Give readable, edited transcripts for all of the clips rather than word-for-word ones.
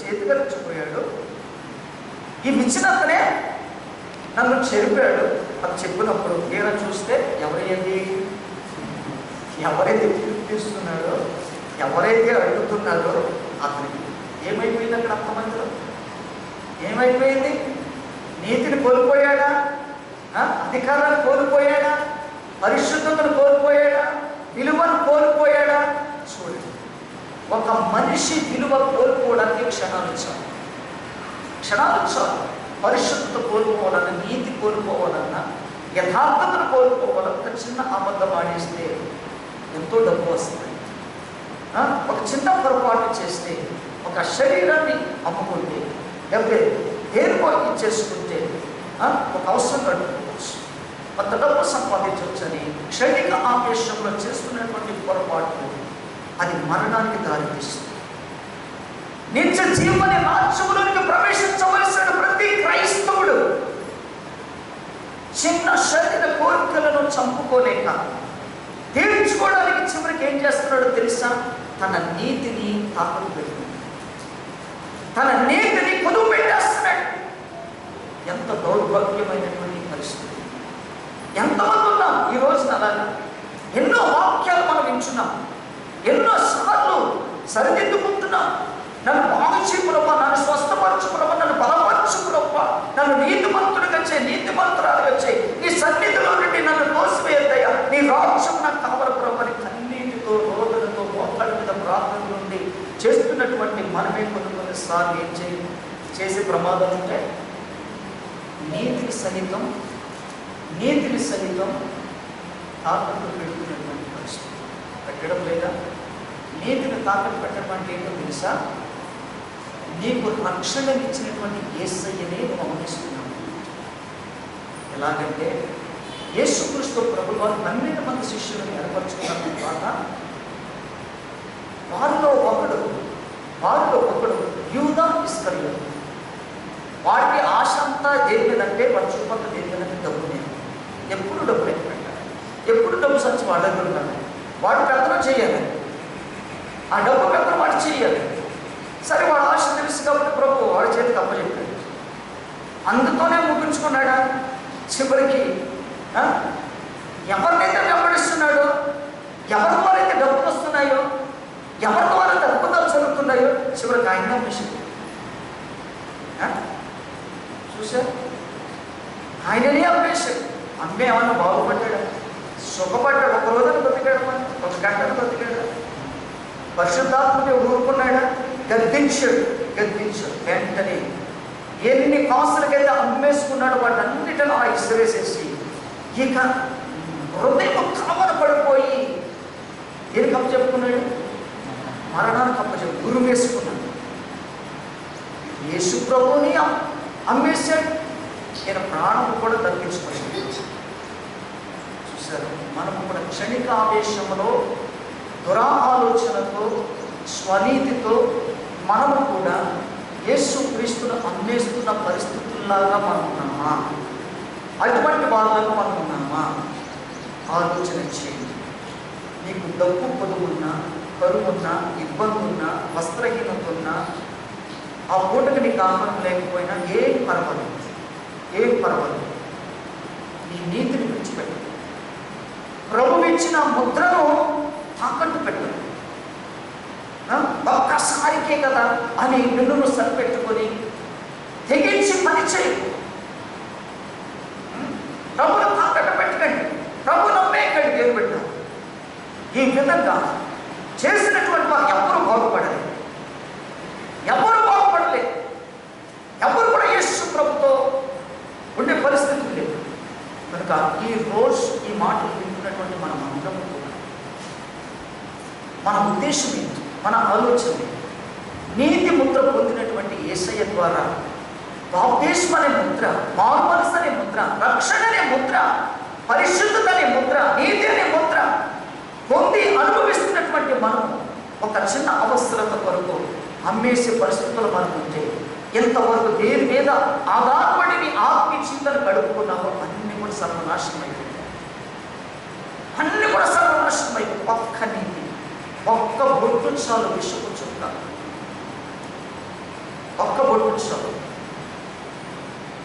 చేతికరించిపోయాడు. ఈ విచ్చినతనే నన్ను చెరిపాడు అని చెప్పినప్పుడు నేను చూస్తే ఎవరైతే పిలిపిస్తున్నాడో, ఎవరైతే అడుగుతున్నాడో అతనికి ఏమైపోయింది? అక్కడ అంతమందిలో ఏమైపోయింది? నీతిని కోల్పోయాడా? అధికారాన్ని కోల్పోయాడా? పరిశుద్ధతను కోల్పోయాడా? విలువను కోల్పోయాడా? చూడండి, ఒక మనిషి విలువ కోల్పోవడానికి క్షణాలు చాలు. పరిశుద్ధత కోల్పోవాలన్నా, నీతి కోల్పోవాలన్నా, యథార్థతను కోల్పోవాలన్నా ఒక చిన్న అబద్ధం ఆడేస్తే ఎంతో డబ్బు వస్తుంది. ఒక చిన్న పొరపాటు చేస్తే, ఒక శరీరాన్ని అమ్ముకుంటే, డబ్బే దేనికో ఇచ్చేసుకుంటే ఒక అవసరం గడుపుకోవచ్చు, కొంత డబ్బు సంపాదించవచ్చని క్షణిక ఆవేశంలో చేస్తున్నటువంటి పొరపాటు అది మరణానికి దారితీస్తుంది. నిత్య జీవన రాజ్యములోనికి ప్రవేశించవలసిన ప్రతి క్రైస్తవుడు చిన్న శరీర కోరికలను చంపుకోలేక తీర్చుకోవడానికి చివరికి ఏం చేస్తున్నాడో తెలుసా? తన నీతిని తాకట్టు పెడుతున్నాడు, తన నీతిని కుదువు పెట్టేస్తున్నాడు. ఎంత దౌర్భాగ్యమైనటువంటి పరిస్థితి! ఎంతమంది ఉన్నాం ఈ రోజున అలాగా? ఎన్నో వాక్యాలు మనం వింటున్నాం, ఎన్నో సార్లు సరిదిద్దుకుంటున్నాం. నన్ను బాగు చేయకురప్ప, నన్ను స్వస్థపరచుకురప్ప, నన్ను బలపరచుకురప్ప, నన్ను నీతిమంతుడిగా చేయి, నీతిమంతురాలుగా చేయి, నీ సన్నిధిలో నుండి నన్ను తోసివేయద్దయ్యా, నీ రాజ్యం నాకు కావలపురప్పని కన్నీటితో, రోదనతో, మోకాళ్ళ మీద ప్రార్థన నుండి చేస్తున్నటువంటి మనమే కొన్నిసార్లు ఏం చేసే ప్రమాదం ఉంటే నీతిని సహితం తాకట్టు పెడుతున్నటువంటి పరిస్థితి. పెట్టడం లేదా? నీతిని తాకట్టు పెట్టడం అంటే ఏంటో తెలుసా? నీకు రక్షణనిచ్చినటువంటి యేసయ్యనే నువ్వు అవమానిస్తున్నావు. ఎలాగంటే యేసుక్రీస్తు ప్రభువు వారు 12 మంది శిష్యులను ఏర్పరచుకున్న తర్వాత వారిలో ఒకడు యూదా ఇస్కరియోతు. వాడికి ఆశ అంతా దేని మీదంటే, వాడి చుట్టుపక్క దేని మీదంటే డబ్బు లేదు. ఎప్పుడు డబ్బు పెట్టాలి, ఎప్పుడు డబ్బు సంచి వాడి దగ్గర ఉంటాడు. వాడు పెద్దలు చేయాలి, ఆ డబ్బు పెద్దలు వాడు చేయాలి. సరే, వాడు ఆశ తెలుసు కాబట్టి ప్రభు వాడి చేతికి అప్పచెప్పాడు. అందుతోనే ముగించుకున్నాడా? చివరికి ఎవరినైతే వెంబడిస్తున్నాడో, ఎవరి ద్వారా అయితే డబ్బులు వస్తున్నాయో, ఎవరి ద్వారా అద్భుతాలు జరుగుతున్నాయో, చివరికి ఆయన మిషన్ చూసారు. ఆయననే అమ్మేశాడు. అమ్మే ఏమన్నా బాగుపడ్డాడు, సుఖపడ్డాడు, ఒక రోజున బ్రతికాడు, ఒక గంటను బ్రతికాడు. పరిశుద్ధాత్మని ఊరుకున్నాడా? గద్దించాడు. వెంటనే ఎన్ని కాసులకైతే అమ్మేసుకున్నాడు వాటన్నిటిలో ఆ ఇసిరేసేసి ఇక హృదయం కలవర పడిపోయి దేనికి అప్పచెప్పుకున్నాడు? మరణానికి అప్పచెప్పు గురు వేసుకున్నాడు. యేసు ప్రభువుని అమ్మేశాడు. ఈయన ప్రాణం కూడా తగ్గించుకున్నాడు. చూసారు, మనము కూడా క్షణిక ఆవేశంలో, దురాలోచనతో, స్వనీతితో మనము కూడా యేసు క్రీస్తును అమ్మేస్తున్న పరిస్థితుల్లాగా మనం ఉన్నామా? అటువంటి వాళ్ళకు మనం ఉన్నామా? ఆలోచన చేయండి. నీకు డబ్బు పొదువున్నా, కరువున్నా, ఇబ్బంది ఉన్నా, వస్త్రహీనత ఉన్నా, ఆ పూటకి నీకు ఆహారం లేకపోయినా ఏం పర్వాలేదు. నీ నీతిని విడిచిపెట్టు. ప్రభువు ఇచ్చిన ముద్రను తాకట్టు పెట్టు. ఒక్కసారికే కదా అని నిన్ను సరిపెట్టుకొని తెగించి పని చేయకు. ప్రభును తాకట్టు పెట్టకండి, ప్రభు నమ్మేకండి. దేవుడు పెట్టారు. ఈ విధంగా చేసినటువంటి వారు ఎవరు బాగుపడలేదు, ఎవరు కూడా యేసు ప్రభుతో ఉండే పరిస్థితి లేదు. కనుక ఈ రోజు ఈ మాటలు వింటున్నటువంటి మనం అందరం కూడా మన ఉద్దేశం ఏంటి, మన ఆలోచన నీతి ముద్ర పొందినటువంటి యేసయ్య ద్వారా బాప్తిస్మం అనే ముద్ర, మారుమనసు అనే ముద్ర, రక్షణ అనే ముద్ర, పరిశుద్ధత అనే ముద్ర, నీతి అనే ముద్ర పొంది అనుభవిస్తున్నటువంటి మనం ఒక చిన్న అవసరత కొరకు అమ్మేసే పరిస్థితులు మనకు ఉంటే, ఎంతవరకు దేని మీద ఆధారపడి నీ ఆత్మీయ చింతను గడుపుకున్నావో అన్ని కూడా సర్వనాశనం అయిపోయి ఒక్క నీతి, ఒక్క బొట్టు చాలు విషపు చుక్క. వచ్చావు,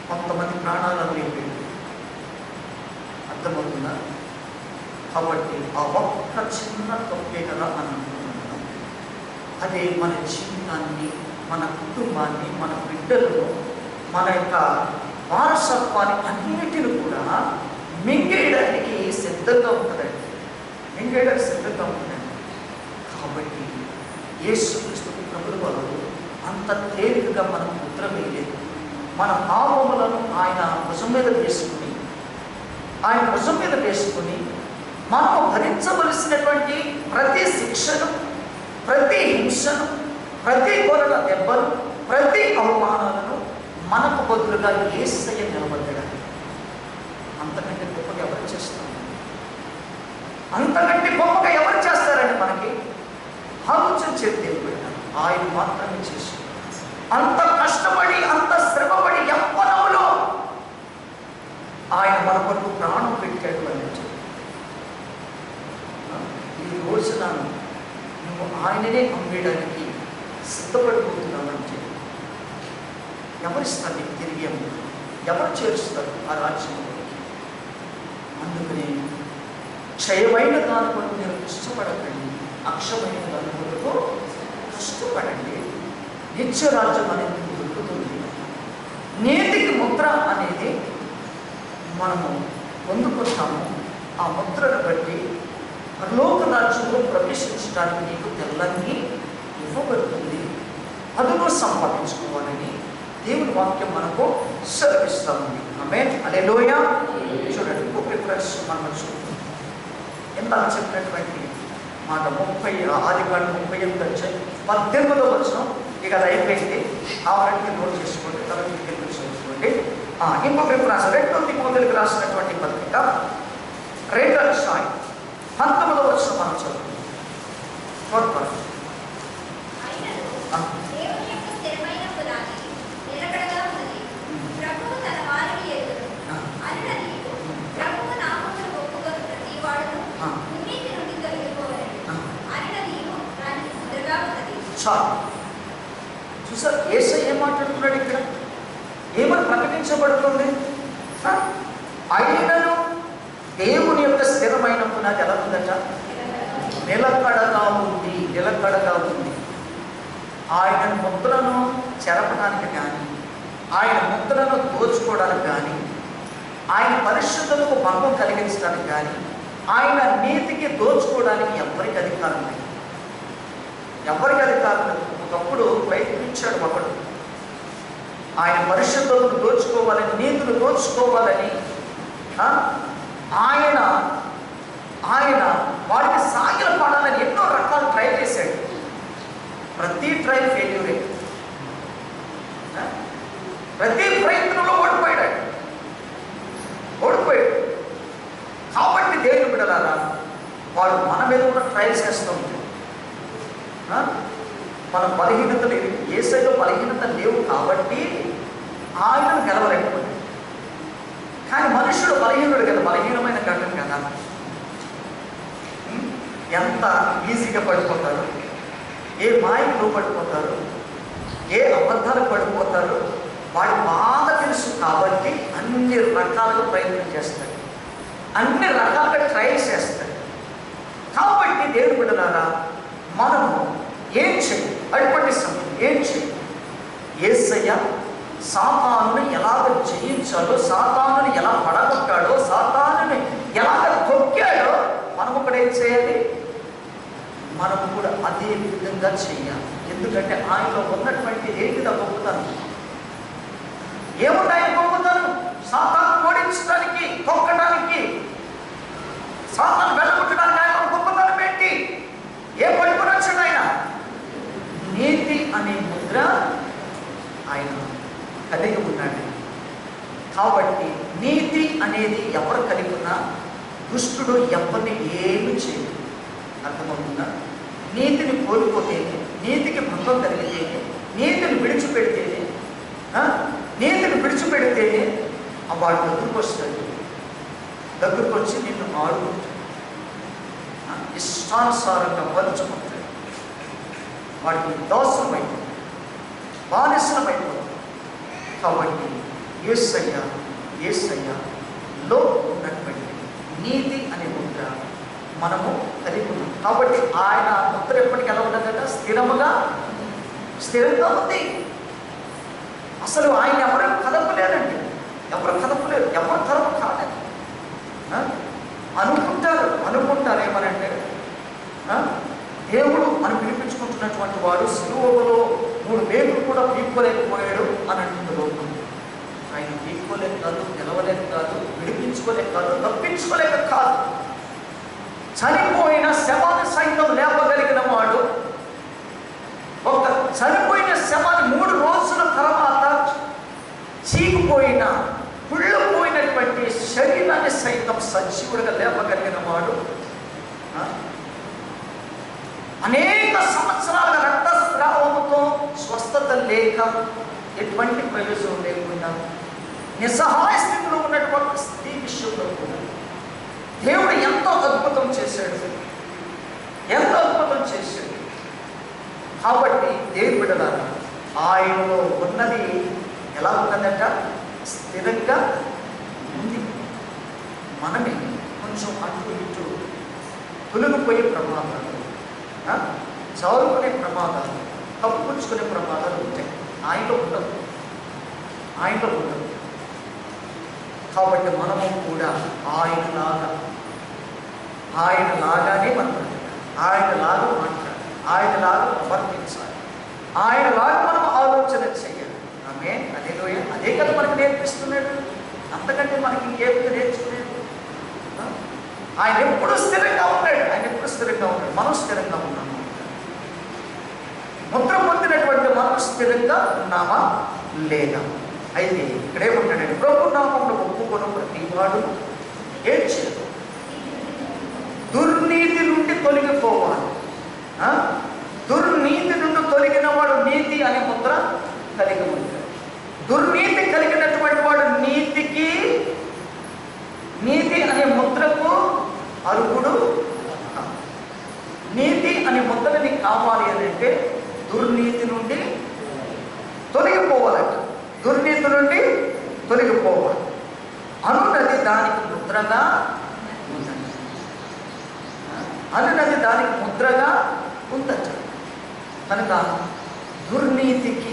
కొంతమంది ప్రాణాలను లేపాడు. అర్థమవుతుందా? కాబట్టి ఆ ఒక్క చిన్న తప్పే కదా అని అనుకుంటున్నాం. అదే మన జీవితాన్ని, మన కుటుంబాన్ని, మన బిడ్డలను, మన యొక్క వారసత్వాన్ని అన్నిటిని కూడా మింగేయడానికి సిద్ధంగా ఉంటుందండి. మింగేయడానికి సిద్ధంగా ఉంటుందండి. కాబట్టి యేసుక్రీస్తు ప్రభువు వారు అంత తేలికగా మనం ముద్ర వేయలేదు. మన పాపములను ఆయన భుజం మీద వేసుకుని, ఆయన భుజం మీద వేసుకుని మనము భరించవలసినటువంటి ప్రతి శిక్షను, ప్రతి హింసను, ప్రతి కొరల దెబ్బలు, ప్రతి అవమానాలను మనకు బదులుగా యేసయ్య నిలబడ్డాడు. అంతకంటే గొప్పగా ఎవరు చేస్తారు? అంతకంటే గొప్పగా ఎవరు చేస్తారండి? మనకి ఆలోచన చేతి ఆయన మాత్రమే చేసి, అంత కష్టపడి, అంత శ్రమపడి యవ్వనంలో ఆయన మన కొరకు ప్రాణం పెట్టాడు అని చెప్పి, ఈ రోజున నువ్వు ఆయననే అమ్మేయడానికి సిద్ధపడిపోతున్నావని చెప్పి ఎవరిస్తారు నీకు తిరిగి? ఎవరు చేరుస్తారు ఆ రాజ్యంలోకి? అందుకని క్షయమైన దాని కొరకు మీరు కష్టపడకండి, అక్షమైన దాని కొరకు కష్టపడండి. నిత్య రాజ్యం అనేది దొరుకుతుంది. నీతికి ముద్ర అనేది మనము పొందుకుంటాము. ఆ ముద్రను బట్టి పరలోక రాజ్యంలో ప్రవేశించడానికి నీకు తెల్లంగి ఇవ్వబడుతుంది. అదును సంపాదించుకోవాలని దేవుని వాక్యం మనకు సెలవిస్తా ఉంది. ఆమేన్, హల్లెలూయా. చూడండి, ఇంకొక రిఫరెన్స్ మనం చూద్దాం. ఇందాక చెప్పినటువంటి మాట 18వ వచనం. ఇక అది అయిపోయింది. ఆవరణకి నోట్ చేసుకోండి, తర్వాత చూసుకోండి. ఇంకొక రిఫరెన్స్ 2 తిమోథీయులకు రాసినటువంటి పత్రిక 2వ అధ్యాయం 19వ వచనం మనం చదువుతాం. చాలు చూసారు, యేసయ్య ఏం మాట్లాడుతున్నాడు ఇక్కడ? ఏమని ప్రకటించబడుతుంది? ఆయనను దేవుని యొక్క స్థిరమైన పునాది ఎలా ఉందట? నిలకడగా ఉంది, నిలకడగా ఉంది. ఆయన ముద్రను చెరపడానికి కానీ, ఆయన ముద్రను దోచుకోవడానికి కానీ, ఆయన పరిశుద్ధతకు భంగం కలిగించడానికి కానీ, ఆయన నీతికి దోచుకోవడానికి ఎవరికి అధికారం లేదు. ఎవరికి అధికారం లేదు. ఒకప్పుడు ప్రయత్నించాడు ఒకడు, ఆయన పరిశుద్ధతను దోచుకోవాలని, నీతిని దోచుకోవాలని ఆయన ఆయన వాడికి సాగిల పడాలని ఎన్నో రకాలు ట్రై చేశాడు. ప్రతి ట్రై ఫెయిల్యూరే. ప్రతి ప్రయత్నంలో ఓడిపోయాడు. కాబట్టి దేవుని బిడ్డలారా, వాడు మన మీద కూడా ట్రైల్స్ చేస్తూ ఉంటాడు. మన బలహీనతలు, యేసయ్యలో బలహీనత లేవు కాబట్టి ఆయనను గెలవలేకపోయాడు. కానీ మనుషుడు బలహీనుడు కదా, బలహీనమైన ఘటన కదా. ఎంత ఈజీగా పడిపోతారు, ఏ మాయకు పడిపోతారు, ఏ అబద్ధాలకు పడిపోతారు, వాడి బాగా తెలుసు కాబట్టి అన్ని రకాలుగా ప్రయత్నం చేస్తాడు, అన్ని రకాలుగా ట్రైల్స్ చేస్తాడు. కాబట్టి దేవుని బిడ్డలారా, మనము ఏం చేయాలి? అటువంటి సమయం ఏం చేయాలి? యేసయ్య సాతానుని ఎలాగ జయించాలో, సాతానుని ఎలా పడగొట్టాడో, సాతానుని ఎలాగ తొక్కాడో మనము కూడా ఏం చేయాలి? మనము కూడా అదే విధంగా చేయాలి. ఎందుకంటే ఆయనలో ఉన్నటువంటి ఏంటిదా గొప్పతనం? ఏముంది ఆయన గొప్పతనం? సాతాను ఓడించడానికి, తొక్కడానికి, సాతాను వెళ్ళగొట్టడానికి ఆయన గొప్పతనం ఏంటి? ఏ పడుకుని వచ్చాడు ఆయన? నీతి అనే ముద్ర ఆయన కలిగి ఉన్నాడు. కాబట్టి నీతి అనేది ఎవరు కలిగి ఉన్నా దుష్టుడు ఎవరిని ఏమి చేయదు. అర్థమవుతుందా? నీతిని కోల్పోతేనే, నీతికి భంగం కలిగితేనే, నీతిని విడిచిపెడితేనే వాడు దగ్గరకు వస్తాడు. దగ్గరకు వచ్చి నిన్ను ఆడుకుంటాడు, ఇష్టానుసారంగా పంచుకుంటాడు. వాడికి దోషం అయిపోతుంది, బానిసలం అయిపోతుంది. కాబట్టి యేసయ్యలో ఉన్నటువంటి నీతి అనే ముద్ర మనము కలిగి ఉన్నాం. కాబట్టి ఆయన ముద్ర ఎప్పటికీ ఎలా ఉండదట? స్థిరంగా ఉంది. అసలు ఆయన ఎవరు కదపలేరండి, ఎవరు తరం కాలేదు. అనుకుంటారు ఏమనంటే దేవుడు అని పిలిపించుకుంటున్నటువంటి వాడు సిలువలో 3 మేకులు కూడా పీక్కోలేకపోయాడు అని అంటుంది లోకం. ఆయన పీక్కోలేక కాదు, నిలవలేక కాదు, విడిపించుకోలేక కాదు, తప్పించుకోలేక కాదు, చనిపోయిన శవాన్ని సైతం లేపగలిగిన వాడు. ఒక చనిపోయిన శవాన్ని 3 రోజుల తర్వాత చీకిపోయిన కుళ్ళిపోయినటువంటి శరీరాన్ని సైతం సజీవుడిగా లేపగలిగిన వాడు. అనేక సంవత్సరాల రక్తస్రావంతో స్వస్థత లేక ఎటువంటి ప్రయోజనం లేకుండా నిస్సహాయ స్థితిలో ఉన్నటువంటి స్త్రీ విషయంలో కూడా దేవుడు ఎంతో అద్భుతం చేశాడు. కాబట్టి దేవుడు ఆయనలో ఉన్నది ఎలా ఉన్నదట? స్థిరంగా ఉంది. మనమే కొంచెం అటు ఇటు తొలగిపోయే ప్రమాదాలు, చదువుకునే ప్రమాదాలు, కప్పుపుచ్చుకునే ప్రమాదాలు ఉంటాయి. ఆయనలో ఉండదు. కాబట్టి మనము కూడా ఆయనలాగానే మనం ఆయనలాగా మాట్లాడాలి, ఆయనలాగా ప్రవర్తించాలి, ఆయనలాగా మనం ఆలోచన చేయాలి. హల్లెలూయా. అదే కదా మనకు నేర్పిస్తున్నాడు. అంతకంటే మనకి ఇంకేమిటి నేర్చుకునేది? ఆయన ఎప్పుడు స్థిరంగా ఉన్నాడు. మనం స్థిరంగా ఉన్నాము. ముద్ర పొందినటువంటి మనం స్థిరంగా ఉన్నామా లేదా? అయితే ఇక్కడేముంటాడండి? ప్రభు నామమున ఒప్పుకొను ప్రతివాడు ఏడ్చేది దుర్నీతి నుండి తొలగిపోవాలి. దుర్నీతి నుండి తొలగిన వాడు నీతి అనే ముద్ర కలిగి ఉంటాడు. దుర్నీతి కలిగినటువంటి వాడు నీతి అనే ముద్రకు అర్హుడు. నీతి అనే ముద్రని కావాలి అని అంటే దుర్నీతి నుండి తొలగిపోవాలంట. దుర్నీతి నుండి తొలగిపోవాలి అనున్నది దానికి ముద్రగా ఉందట. కనుక దుర్నీతికి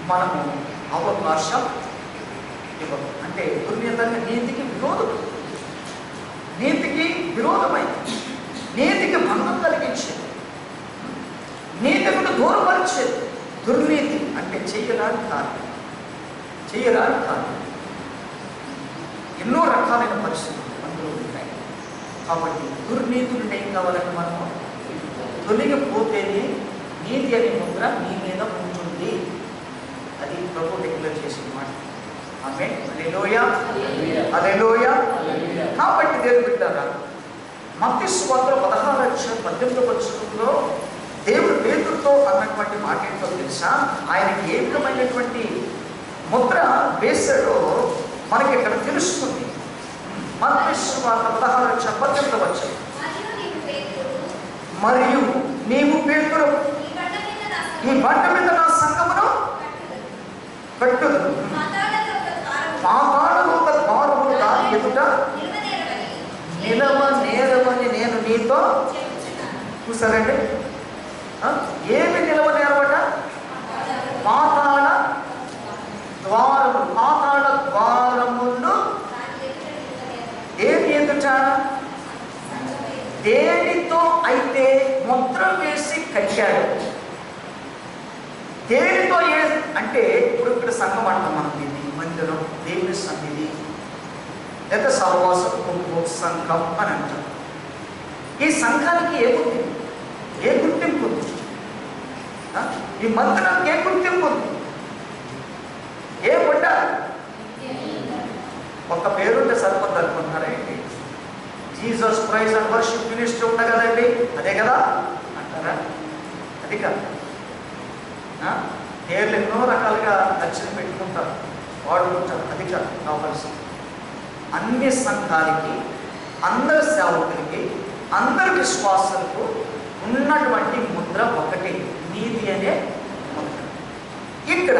మనము అవకాశం ఇవ్వము. అంటే దుర్నీతి అంటే నీతికి విరోధమైంది, నీతికి భంగం కలిగించేది, నీతి నుండి దూరపరిచేది. దుర్నీతి అంటే చేయరాని కారణం. ఎన్నో రకాలైన పరిస్థితులు అందులో ఉంటాయి. కాబట్టి దుర్నీతి నుండి ఏం కావాలంటే మనము తొలగిపోతేనే నీతి అనే ముద్ర నీ మీద ఉంటుంది. అది ప్రభు డిక్లేర్ చేసిన మాట. ఆమేన్. హల్లెలూయా. కాబట్టి దేవుని బిడ్డలారా, మత్తయి సువార్త 16:18 దేవుడు పేతురుతో అన్నటువంటి మాట ఏంటో తెలుసా? ఆయనకి ఏ విధమైనటువంటి ముద్ర వేశాడో మనకి ఇక్కడ తెలుస్తుంది. మత్తయి సువార్త 16:18 మరియు నీవు పేతురు ఈ బండ మీద నా సంఘమును కట్టుదును, పాతాళలోక ద్వారములు దాని ఎదుట నిలవనేరవని నేను నీతో. చూసారండి, ఏమి నిలవనేరవట? పాతాళ ద్వారములు ఏమి ఎదుట? దేనితో అయితే ముద్ర వేసి కట్టాడు. దేనితో అంటే ఇప్పుడు ఇక్కడ సంఘం అంటాం మనం, దీన్ని మందిరం, దేవుని సన్నిధి లేదా సహవాస సంఘం అని అంటాం. ఈ సంఘానికి ఏ గుర్తింపు ఉంది? ఈ మందిరానికి ఏ గుర్తింపు ఉంది? ఏం ఉండాలి? ఒక పేరుంటే సరిపోద్ది అనుకుంటున్నారా ఏంటి? Jesus Christ and worship ministry ఉంది కదండి, అదే కదా అంటారా? అది కాదు. పేర్లు ఎన్నో రకాలుగా రచన పెట్టుకుంటారు, వాడుకుంటారు. అది కాదు కావాల్సింది. అన్ని సంఘాలకి, అందరి సేవకులకి, అందరి విశ్వాసాలకు ఉన్నటువంటి ముద్ర ఒకటి, నీతి అనే ముద్ర. ఇక్కడ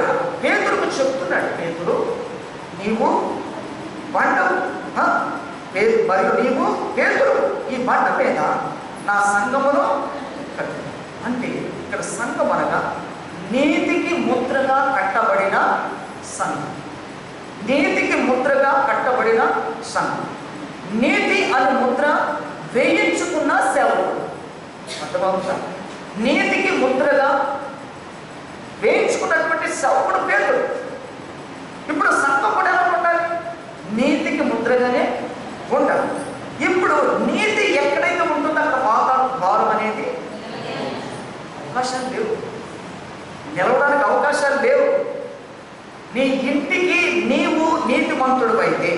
చెప్తున్నాడు, పేతురు నీవు బండ మరియు నీవు పేతురు ఈ బండ మీద నా సంఘమును కట్టు. అంటే ఇక్కడ సంఘం అనగా నీతికి ముద్రగా కట్టబడిన సంఘం. నీతికి ముద్రగా కట్టబడిన సంఘం. నీతి అనే ముద్ర వేయించుకున్న సేవకుడు. అర్థమవుతుందా? నీతికి ముద్రగా వేయించుకున్నటువంటి సేవకుడు పేతురు. ఇప్పుడు సంఘం కూడా ఎలా ఉండాలి? నీతికి ముద్రగానే ఉండాలి. ఇప్పుడు నీతి ఎక్కడైతే ఉంటుందో అక్కడ భారం అనేది అవకాశాలు లేవు, నిలవడానికి అవకాశాలు లేవు. నీ ఇంటికి నీవు నీతిమంతుడు అయితే,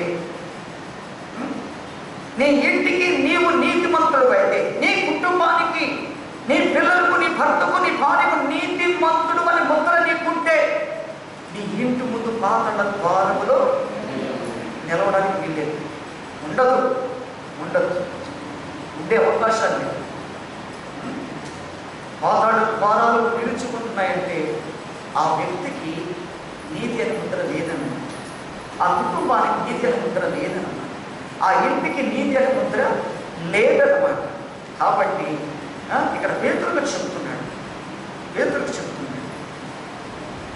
నీ ఇంటికి నీవు నీతిమంతుడు అయితే, నీ కుటుంబానికి, నీ పిల్లలకు, నీ భర్తకు, నీ భార్యకు నీతిమంతుడు అని ముద్ర నీకుంటే నీ ఇంటి ముందు పాతల ద్వారములో నిలవడానికి వీల్లేదు. ఉండదు ఉండే అవకాశాలు లేవు. పాతాళ ద్వారాలు నిలుచుకుంటున్నాయంటే ఆ వ్యక్తికి నీతి అనే ముద్ర లేదన్న, ఆ కుటుంబానికి నీతి అనే ముద్ర లేదన్నమాట, ఆ ఇంటికి నీతి అనే ముద్ర లేదన్నమాట. కాబట్టి ఇక్కడ పేతురుకు చెప్తున్నాడు,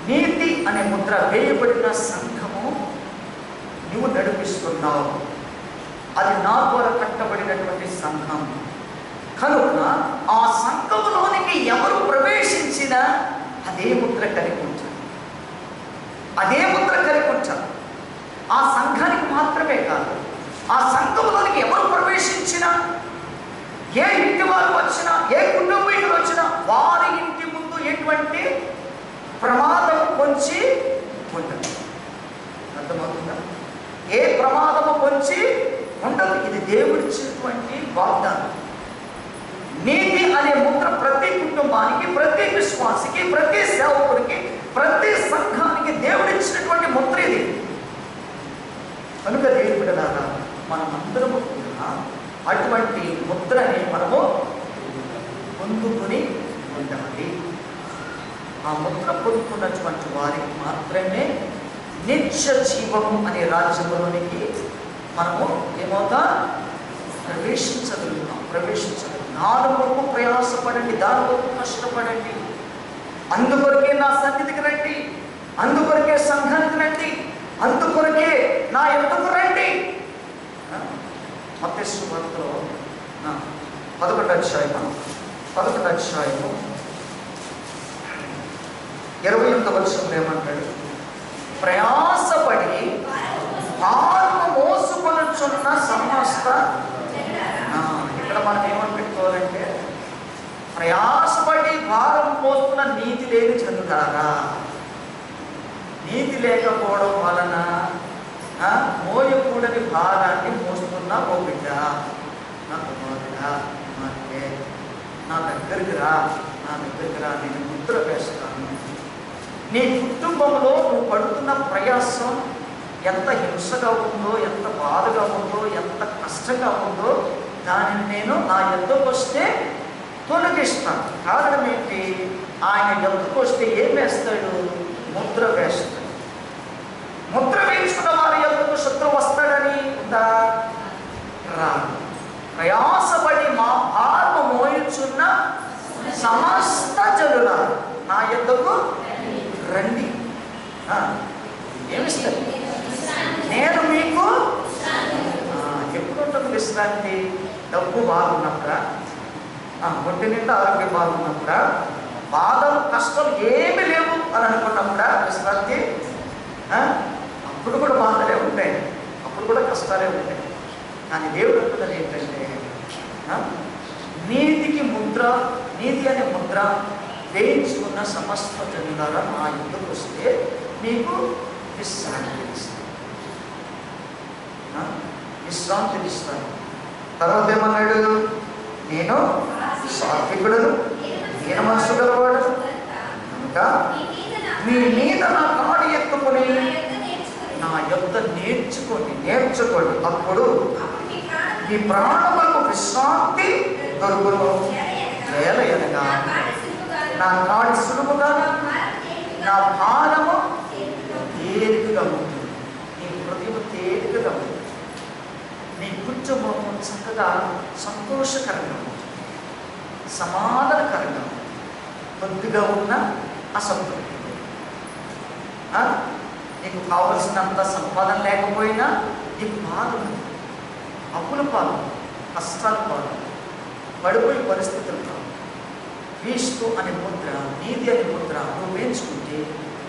నీతి అనే ముద్ర వేయబడిన సంఘము నువ్వు నడిపిస్తున్నావు. అది నా ద్వారా కట్టబడినటువంటి సంఘం కనుక ఆ సంఘములోనికి ఎవరు ప్రవేశించినా అదే ముద్ర కలిగి ఉంచాలి, ఆ సంఘానికి మాత్రమే కాదు, ఆ సంఘములోనికి ఎవరు ప్రవేశించినా, ఏ ఇంటి వారు వచ్చినా, ఏ కుటుంబీకులు వచ్చినా వారి ఇంటి ముందు ఎటువంటి ప్రమాదం పొంచి ఉండదు. అర్థమవుతుందా? ఏ ప్రమాదము పొంచి ఉండదు. ఇది దేవుడిచ్చినటువంటి వాగ్దానం. నీతి అనే ముద్ర ప్రతి కుటుంబానికి, ప్రతి విశ్వాసికి, ప్రతి సేవకుడికి, ప్రతి సంఘానికి దేవుడిచ్చినటువంటి ముద్ర ఇది. కనుక దేవుడి ద్వారా మనమందరము కూడా అటువంటి ముద్రని మనము పొందుకుని ఉండాలి. ఆ ముద్ర పొందుకున్నటువంటి వారికి మాత్రమే నిత్య జీవము అనే రాజ్యంలోనికి మనము ఏమవుతా ప్రవేశించగలుగుతాం. దాని కొరకు ప్రయాసపడండి, దాని కొరకు కష్టపడండి. అందుకొరకే నా సన్నిధికి రండి, అందుకొరకే సంఘానికి రండి, అందుకొరకే నా యొద్దకు రండి. మత్తయి సువార్తలో 11వ అధ్యాయము 28వ వచనంలో ఏమంటాడు? ప్రయాసపడి భారము మోసుకొనుచున్న సమస్త, ఇక్కడ మనం ఏమని పెట్టుకోవాలంటే ప్రయాసపడి భారం మోస్తున్న నీతి లేని జనులారా. నీతి లేకపోవడం వలన మోయకూడని భారాన్ని మోస్తున్న ఓ బిడ్డ, నా కుమారుడా, కుమార్తె, నా దగ్గరికి రా, నేను ముద్ర వేస్తాను. నీ కుటుంబంలో నువ్వు పడుతున్న ప్రయాసం ఎంత హింసగా ఉందో, ఎంత బాధగా ఉందో, ఎంత కష్టంగా ఉందో దానిని నేను నా యొద్దకు వస్తే తొలగిస్తాను. కారణం ఏంటి? ఆయన యొద్దకు వస్తే ఏం వేస్తాడు? ముద్ర వేస్తాడు. ముద్ర వేయించుకున్న వారి యొద్దకు శత్రువు వస్తాడని ఉందా? రాదు. ప్రయాసపడి మా భారము మోయుచున్న సమస్త జనులారా నా యొద్దకు రండి. ఏమిస్తారు? నేను మీకు ఎప్పుడు ఉంటుంది విశ్రాంతి? డబ్బు బాగున్నప్పుడా, ఒంటి నిండా ఆరోగ్యం బాగున్నప్పుడా, బాధలు కష్టాలు ఏమీ లేవు అని అనుకున్నప్పుడా విశ్రాంతి? అప్పుడు కూడా బాధలే ఉంటాయి, అప్పుడు కూడా కష్టాలే ఉంటాయి. కానీ దేవుడు అంటున్నది ఏంటంటే నీతికి ముద్ర, నీతి అనే ముద్ర వేయించుకున్న సమస్త జనులారా నా యుద్ధకు వస్తే మీకు విశ్రాంతినిస్తాను. తర్వాత ఏమన్నాడు? నేను సాత్వికుడను, నేను మనసు గలవాడు కనుక మీ మీద నా కాడి ఎత్తుకొని నా యొద్ద నేర్చుకోండి. అప్పుడు మీ ప్రాణములకు విశ్రాంతి దొరుకును. ఏలయనగా నా కాడి సులువుగా, నా భారము సంతోషకరంగా ఉంటుంది, సమాధానకరంగా ఉంటుంది. కొద్దిగా ఉన్న అసంతృప్తి, నీకు కావలసినంత సంపాదన లేకపోయినా నీకు బాధ ఉంది, అప్పుల పాలు, కష్టాల పాలు, పడిపోయే పరిస్థితులు కావు. క్రీస్తు అనే ముద్ర, నీతి అనే ముద్ర నువ్వు వేయించుకుంటే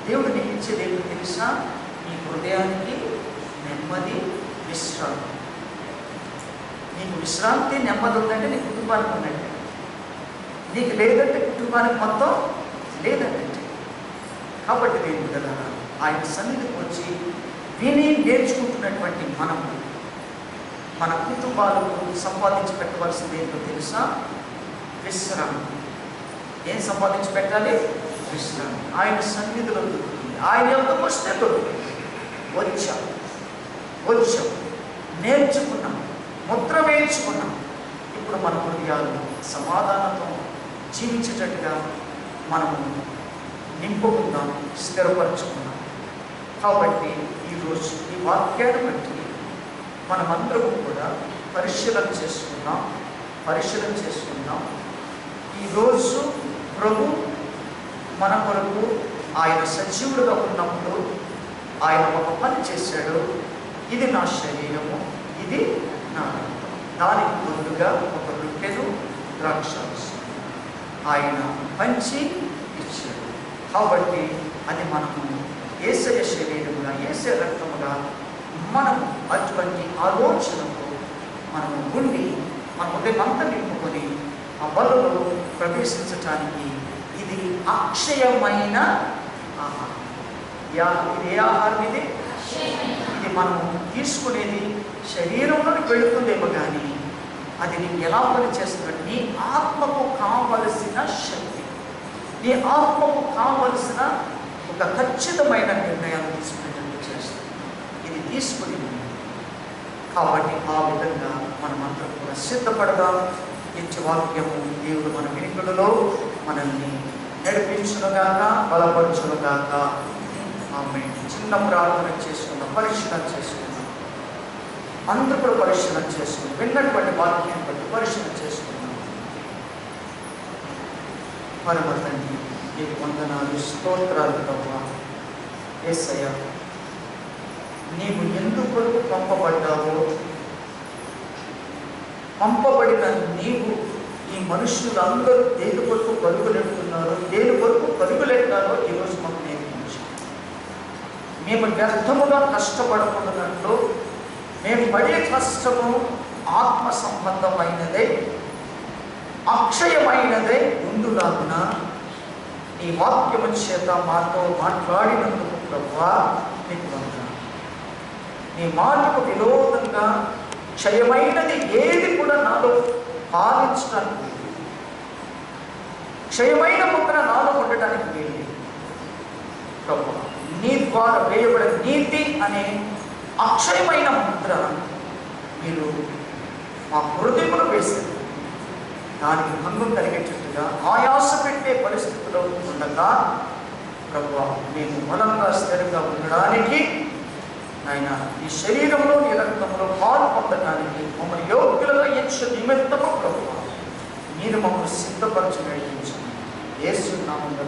దేవుడు నీకు ఇచ్చేది ఏంటో తెలుసా? నీ హృదయానికి నెమ్మది, విశ్రాంతి. నీకు విశ్రాంతి, నెమ్మది ఉందంటే నీ కుటుంబానికి ఉందంటే, నీకు లేదంటే కుటుంబానికి మొత్తం లేదంటే. కాబట్టి దేవుడు కదా ఆయన సన్నిధికి వచ్చి విని నేర్చుకుంటున్నటువంటి మనము మన కుటుంబాలకు సంపాదించి పెట్టవలసింది ఏంటో తెలుసా? విశ్రాంతి. ఏం సంపాదించి పెట్టాలి? విశ్రాంతి. ఆయన సన్నిధిలో దొరుకుతుంది, ఆయన యొక్కకు వస్తే దొరుకుతుంది. వచ్చాం, నేర్చుకున్నాం, ముద్ర వేయించుకున్నాం. ఇప్పుడు మన హృదయాలు సమాధానంతో జీవించేటట్టుగా మనము నింపుకుందాం, స్థిరపరచుకున్నాం. కాబట్టి ఈరోజు ఈ వాక్యాన్ని బట్టి మనమందరము కూడా పరిశీలన చేసుకుందాం. ఈరోజు ప్రభు మన కొరకు ఆయన సజీవుడుగా ఉన్నప్పుడు ఆయన ఒక పని చేశాడు. ఇది నా శరీరము, ఇది నా రక్తం. దానికి బదులుగా ఒక రొట్టెను, ద్రాక్షారసం ఆయన పంచి ఇచ్చాడు. కాబట్టి అది మనము యేసయ్య శరీరముగా, యేసయ్య రక్తముగా మనము అటువంటి ఆలోచనతో మనము ఉండి మన ఉదయమంతా నింపుకొని ఆ బలలో ప్రవేశించటానికి ఇది అక్షయమైన ఆహారం. ఇది ఏ ఆహారం? ఇది మనము తీసుకునేది శరీరంలోకి వెళుతుందేమో కానీ అది నీకు ఎలా పనిచేస్తున్నట్టు నీ ఆత్మకు కావలసిన శక్తి, నీ ఆత్మకు కావలసిన ఒక ఖచ్చితమైన నిర్ణయాలు తీసుకునేటట్టు చేస్తుంది ఇది తీసుకుని. కాబట్టి ఆ విధంగా మనమంతా కూడా సిద్ధపడదాం. ఇచ్చే వాక్యము దేవుడు మన వినికిడిలో మనల్ని నడిపించునుగాక, బలపరచునుగాక. ఆమె చిన్న ప్రార్థన చేసుకుందాం, పరిశీలన చేసుకుందాం. అందరూ కూడా పరిశీలన చేసుకుందాం, విన్నటువంటి వాక్యాన్ని బట్టి పరిశీలన చేసుకుందాం. పరమ తండ్రి, నీకు వందనాలు, స్తోత్రాలు ప్రభువా. యేసయ్య, నీవు ఎందుకు పంపబడ్డావో, పంపబడిన నీవు ఈ మనుషులందరూ దేని కొరకు పరుగులెడుతున్నారో, దేని కొరకు పరుగులెట్టాలో ఈరోజు మాకు నేర్పించు. మేము వ్యర్థముగా కష్టపడకుండానట్లు, మేము పడే కష్టము ఆత్మ సంబంధమైనదే, అక్షయమైనదే ఉండులాగున నీ వాక్యము చేత మాతో మాట్లాడినందుకు ప్రభువా నీకు వందనాలు. నీ మాటకు విరోధంగా క్షయమైనది ఏది కూడా నాలో పాలించడానికి, క్షయమైన ముద్ర నాలో ఉండటానికి వీలు ప్రభువా. నీ ద్వారా వేయబడిన నీతి అనే అక్షయమైన ముద్ర మీరు మా హృదయంలో వేశారు. దానికి భంగం కలిగేటట్టుగా ఆయాస పెట్టే పరిస్థితిలో ఉండగా ప్రభువా, మేము బలంగా స్థిరంగా ఉండడానికి ఆయన ఈ శరీరంలో, నీ రక్తంలో పాలు పొందడానికి మమ్మల్ని యోగ్యులుగా ఎంచు నిమిత్తము ప్రభువా మీరు మమ్మల్ని సిద్ధపరచి నడిపించండి. యేసు నామములో